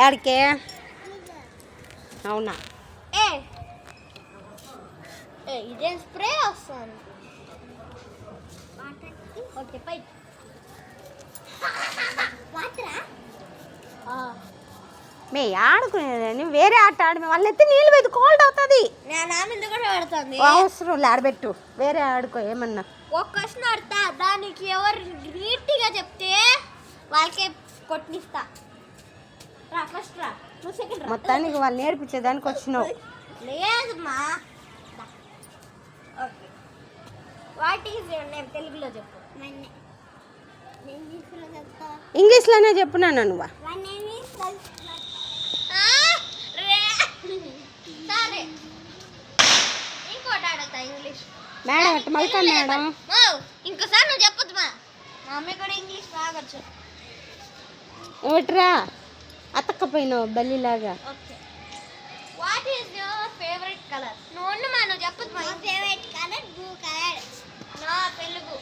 యాడికే అవునా ఇదే స్ప్రే వస్తుంది. ఓకే పై మే ఆడుకునేదని వేరే ఆట ఆడి వాళ్ళ ఎత్తి నీళ్ళు పెట్టి కోల్డ్ అవుతుంది. అవసరం ఆడబెట్టు వేరే ఆడుకో. ఏమన్నా ఒక క్వశ్చన్ ఆడతా, దానికి ఎవరు నీట్గా చెప్తే వాళ్ళకే కొట్టిస్తా. రా ఫస్ట్ రా, నువ్వు సెకండ్ రా. మొత్తానికి వాళ్ళు నేర్పించేదానికి వచ్చినావు. లేదమ్మా. Okay, what is your name? తెలుగులో చెప్పు. ఇంగ్లీష్లోనే చెప్పున్నాను నువ్వు. సరే, ఇంకోటి అడుగుతా ఇంగ్లీష్. మేడం అట్ట మల్కా మేడం. ఇంకోసారి నువ్వు చెప్పొద్దు. మా మమ్మీ కూడా ఇంగ్లీష్ బాగొచ్చు. ఏమిట్రా అతక్కపోయినావు బల్లిలాగా. Okay, what is your favourite colour? నువ్వు చెప్పొద్దు. మా ఫేవరెట్ కలర్ బ్లూ కలర్. నా తెలుగు